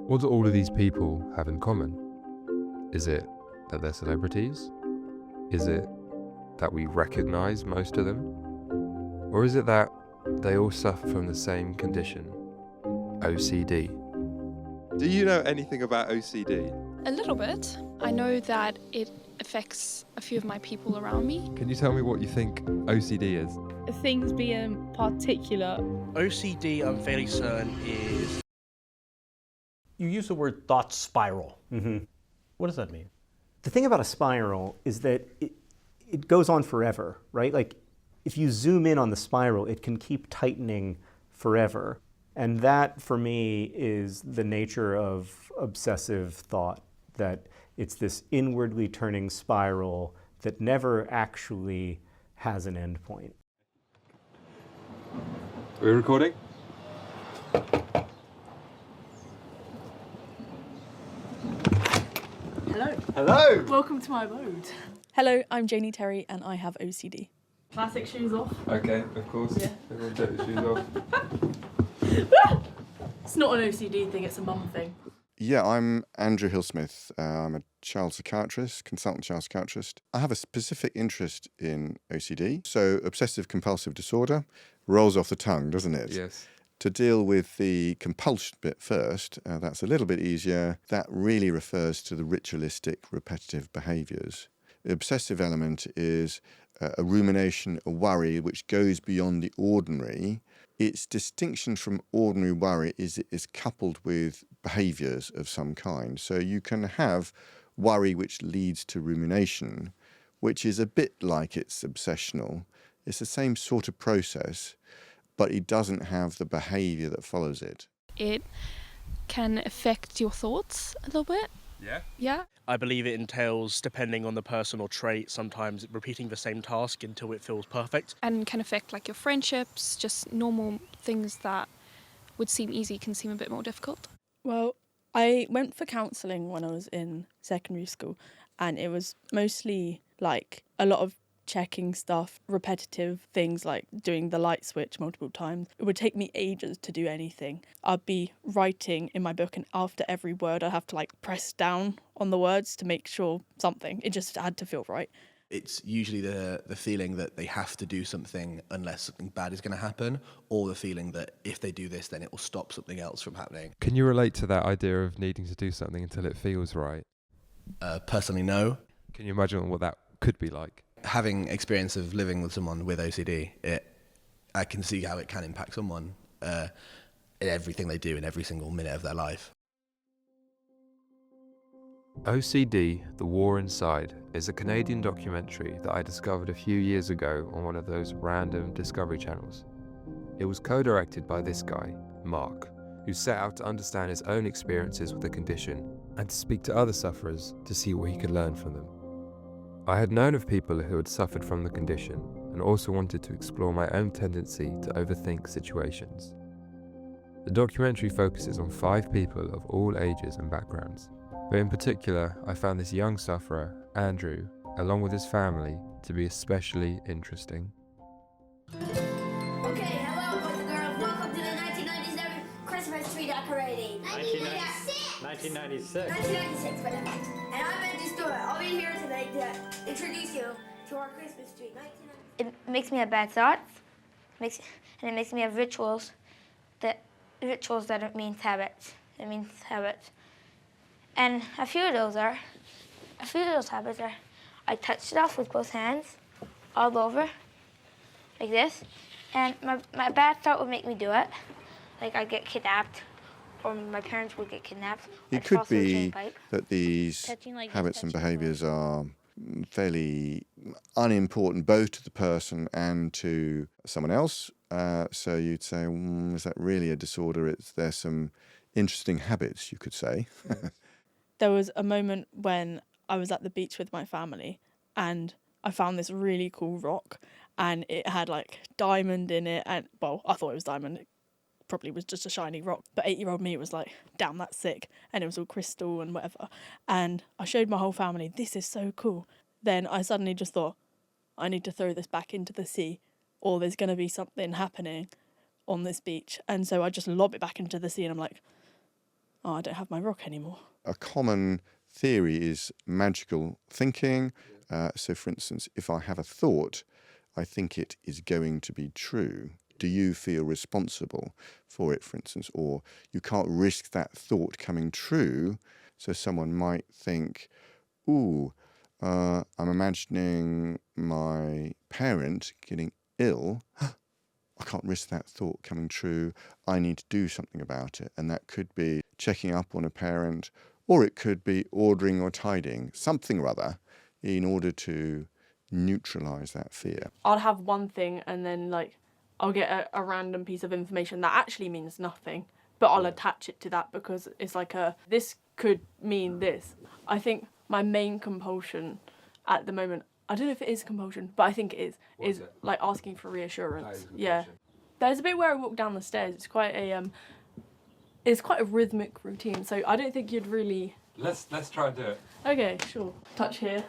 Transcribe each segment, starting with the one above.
What do all of these people have in common? Is it that they're celebrities? Is it that we recognise most of them? Or is it that they all suffer from the same condition, OCD? Do you know anything about OCD? A little bit. I know that it affects a few of my people around me. Can you tell me what you think OCD is? Things being particular. OCD, I'm fairly certain, is... You use the word thought spiral. What does that mean? The thing about a spiral is that it goes on forever, right? Like, if you zoom in on the spiral, it can keep tightening forever. And that, for me, is the nature of obsessive thought, that it's this inwardly turning spiral that never actually has an end point. Are we recording? Hello. Hello! Welcome to my abode. Hello, I'm Janie Terry and I have OCD. Classic shoes off. Okay, of course. Yeah. Everyone take the shoes off. It's not an OCD thing, it's a mum thing. Yeah, I'm Andrew Hill-Smith. I'm a child psychiatrist, consultant child psychiatrist. I have a specific interest in OCD. So obsessive compulsive disorder rolls off the tongue, doesn't it? Yes. To deal with the compulsion bit first, that's a little bit easier. That really refers to the ritualistic, repetitive behaviours. The obsessive element is a rumination, a worry, which goes beyond the ordinary. Its distinction from ordinary worry is it is coupled with behaviours of some kind. So you can have worry which leads to rumination, which is a bit like it's obsessional. It's the same sort of process, but it doesn't have the behaviour that follows it. It can affect your thoughts a little bit. Yeah? Yeah. I believe it entails, depending on the person or trait, sometimes repeating the same task until it feels perfect. And can affect like your friendships, just normal things that would seem easy can seem a bit more difficult. Well, I went for counselling when I was in secondary school, and it was mostly like a lot of checking stuff, repetitive things like doing the light switch multiple times. It would take me ages to do anything. I'd be writing in my book and after every word I'd have to like press down on the words to make sure something. It just had to feel right. It's usually the feeling that they have to do something unless something bad is going to happen, or the feeling that if they do this then it will stop something else from happening. Can you relate to that idea of needing to do something until it feels right? Personally, no. Can you imagine what that could be like? Having experience of living with someone with OCD, I can see how it can impact someone in everything they do in every single minute of their life. OCD, The War Inside, is a Canadian documentary that I discovered a few years ago on one of those random Discovery channels. It was co-directed by this guy, Mark, who set out to understand his own experiences with the condition and to speak to other sufferers to see what he could learn from them. I had known of people who had suffered from the condition and also wanted to explore my own tendency to overthink situations. The documentary focuses on 5 people of all ages and backgrounds, but in particular I found this young sufferer, Andrew, along with his family, to be especially interesting. Okay, hello boys and girls, welcome to the 1997 Christmas tree decorating. 1996. 1996, whatever. And I'm Andrew Stewart. I'll be here today to introduce you to our Christmas tree. It makes me have bad thoughts, and it makes me have rituals that it means habits. It means habits. And a few of those habits are, I touch stuff with both hands, all over, like this. And my bad thought would make me do it, like I'd get kidnapped, or my parents would get kidnapped. It could be that these habits and behaviours are fairly unimportant both to the person and to someone else. So you'd say, is that really a disorder? There's some interesting habits, you could say. There was a moment when I was at the beach with my family and I found this really cool rock and it had like diamond in it, and well, I thought it was diamond. It probably was just a shiny rock, but 8-year-old me was like, damn, that's sick, and it was all crystal and whatever. And I showed my whole family, this is so cool. Then I suddenly just thought, I need to throw this back into the sea, or there's going to be something happening on this beach. And so I just lob it back into the sea and I'm like, oh, I don't have my rock anymore. A common theory is magical thinking. So, for instance, if I have a thought, I think it is going to be true. Do you feel responsible for it, for instance? Or you can't risk that thought coming true. So someone might think, ooh, I'm imagining my parent getting ill. I can't risk that thought coming true. I need to do something about it. And that could be checking up on a parent, or it could be ordering or tidying, something or other, in order to neutralise that fear. I'll have one thing and then like I'll get a random piece of information that actually means nothing, but I'll attach it to that because it's like this could mean this. I think my main compulsion at the moment, I don't know if it is compulsion, but I think it is like asking for reassurance. Yeah. There's a bit where I walk down the stairs. It's quite a rhythmic routine. So I don't think you'd really. Let's try and do it. Okay, sure. Touch here,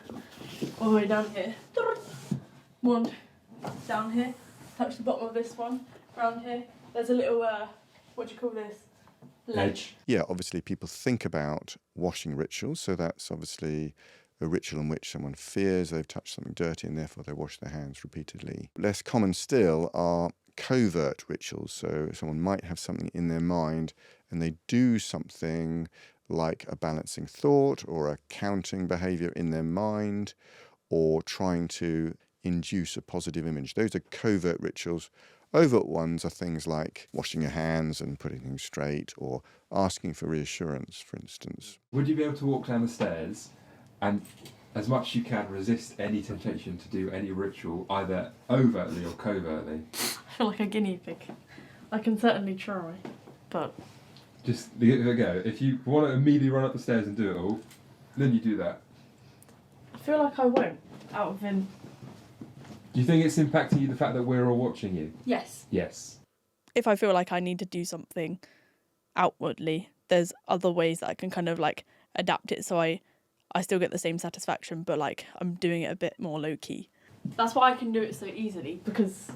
all the way down here. One, down here. Touch the bottom of this one, around here. There's a little, what do you call this? Ledge. Yeah, obviously people think about washing rituals, so that's obviously a ritual in which someone fears they've touched something dirty and therefore they wash their hands repeatedly. Less common still are covert rituals, so someone might have something in their mind and they do something like a balancing thought or a counting behaviour in their mind, or trying to induce a positive image. Those are covert rituals. Overt ones are things like washing your hands and putting things straight, or asking for reassurance, for instance. Would you be able to walk down the stairs and, as much as you can, resist any temptation to do any ritual, either overtly or covertly? I feel like a guinea pig. I can certainly try, but... Just give it a go. If you want to immediately run up the stairs and do it all, then you do that. I feel like I won't, out of him. Do you think it's impacting you, the fact that we're all watching you? Yes. Yes. If I feel like I need to do something outwardly, there's other ways that I can kind of like adapt it so I still get the same satisfaction, but like I'm doing it a bit more low key. That's why I can do it so easily, because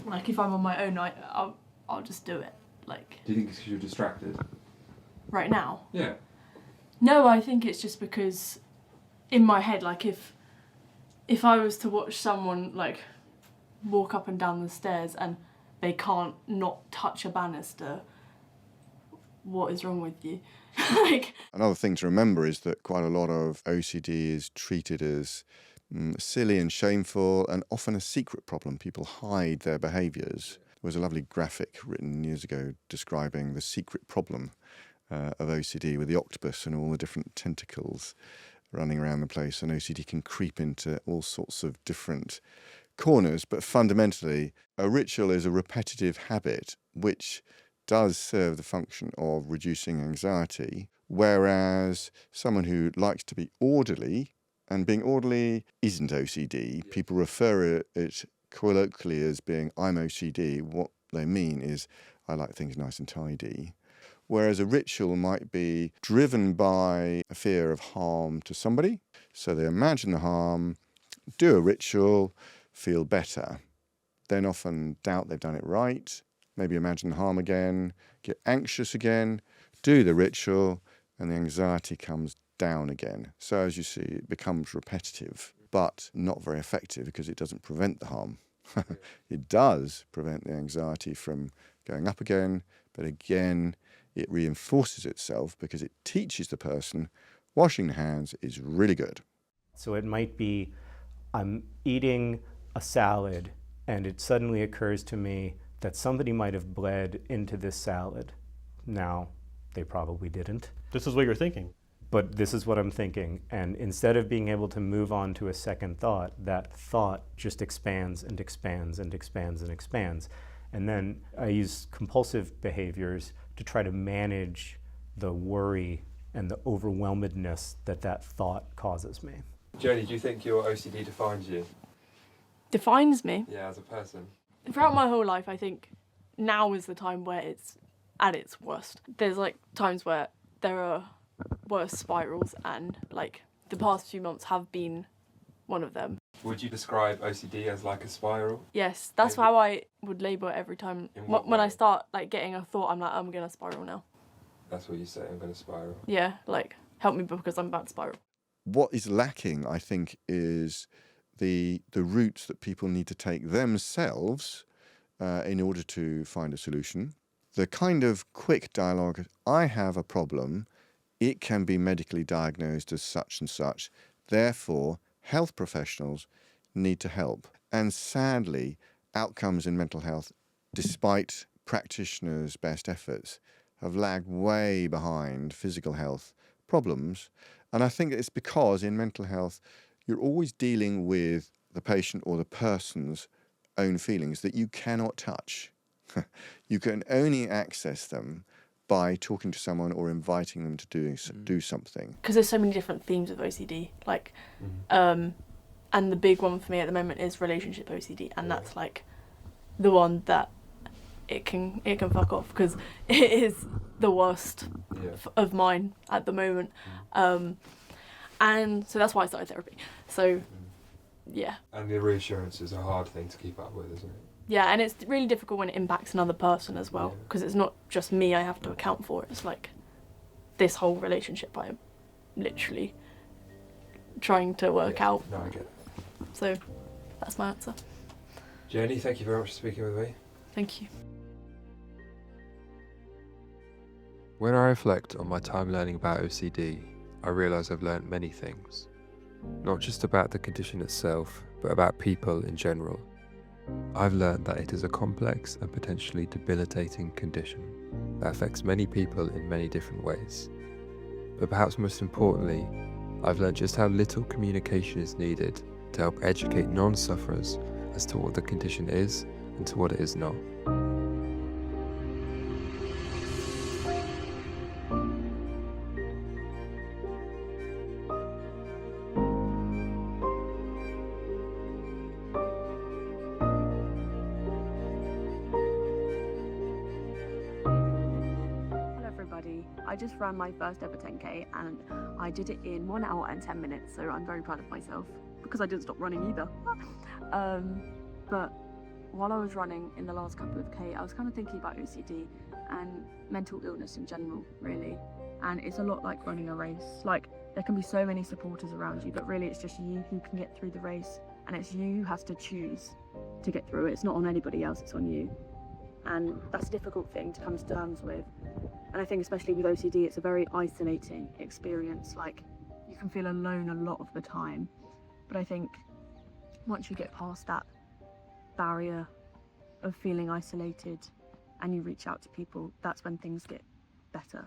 like if I'm on my own, I'll just do it. Like. Do you think it's because you're distracted? Right now? Yeah. No, I think it's just because in my head, like if I was to watch someone like walk up and down the stairs and they can't not touch a banister, what is wrong with you? Like, another thing to remember is that quite a lot of OCD is treated as silly and shameful, and often a secret problem. People hide their behaviours. There was a lovely graphic written years ago describing the secret problem of OCD, with the octopus and all the different tentacles running around the place, and OCD can creep into all sorts of different corners. But fundamentally, a ritual is a repetitive habit which does serve the function of reducing anxiety, whereas someone who likes to be orderly, and being orderly isn't OCD, people refer it colloquially as being I'm OCD. What they mean is I like things nice and tidy. Whereas a ritual might be driven by a fear of harm to somebody. So they imagine the harm, do a ritual, feel better. Then often doubt they've done it right, maybe imagine the harm again, get anxious again, do the ritual, and the anxiety comes down again. So as you see, it becomes repetitive, but not very effective because it doesn't prevent the harm. It does prevent the anxiety from going up again, but again, it reinforces itself because it teaches the person washing the hands is really good. So it might be I'm eating a salad and it suddenly occurs to me that somebody might have bled into this salad. Now, they probably didn't. This is what you're thinking. But this is what I'm thinking. And instead of being able to move on to a second thought, that thought just expands and expands and expands and expands. And then I use compulsive behaviors to try to manage the worry and the overwhelmedness that that thought causes me. Jodie, do you think your OCD defines you? Defines me? Yeah, as a person. Throughout my whole life, I think now is the time where it's at its worst. There's like times where there are worse spirals, and like the past few months have been one of them. Would you describe OCD as like a spiral? Yes, that's how I would label it every time. In what When I way? start like getting a thought, I'm like, I'm gonna spiral now. That's what you say, I'm going to spiral. Yeah, like, help me because I'm about to spiral. What is lacking, I think, is the routes that people need to take themselves in order to find a solution. The kind of quick dialogue, I have a problem, it can be medically diagnosed as such and such, therefore health professionals need to help. And sadly, outcomes in mental health, despite practitioners' best efforts, have lagged way behind physical health problems. And I think it's because in mental health, you're always dealing with the patient or the person's own feelings that you cannot touch. You can only access them by talking to someone or inviting them to do something. Because there's so many different themes of OCD, like, and the big one for me at the moment is relationship OCD, and that's like the one that it can fuck off, because it is the worst of mine at the moment, and so that's why I started therapy. So, yeah. And the reassurance is a hard thing to keep up with, isn't it? Yeah, and it's really difficult when it impacts another person as well, because it's not just me I have to account for. It's like this whole relationship I am literally trying to work out. No, I get it. So that's my answer. Jenny, thank you very much for speaking with me. Thank you. When I reflect on my time learning about OCD, I realise I've learnt many things. Not just about the condition itself, but about people in general. I've learned that it is a complex and potentially debilitating condition that affects many people in many different ways. But perhaps most importantly, I've learned just how little communication is needed to help educate non-sufferers as to what the condition is and to what it is not. I just ran my first ever 10k and I did it in 1 hour and 10 minutes, so I'm very proud of myself because I didn't stop running either. But while I was running in the last couple of K, I was kind of thinking about OCD and mental illness in general, really. And it's a lot like running a race. Like, there can be so many supporters around you, but really it's just you who can get through the race, and it's you who has to choose to get through it. It's not on anybody else, it's on you. And that's a difficult thing to come to terms with. And I think especially with OCD, it's a very isolating experience. Like, you can feel alone a lot of the time. But I think once you get past that barrier of feeling isolated and you reach out to people, that's when things get better.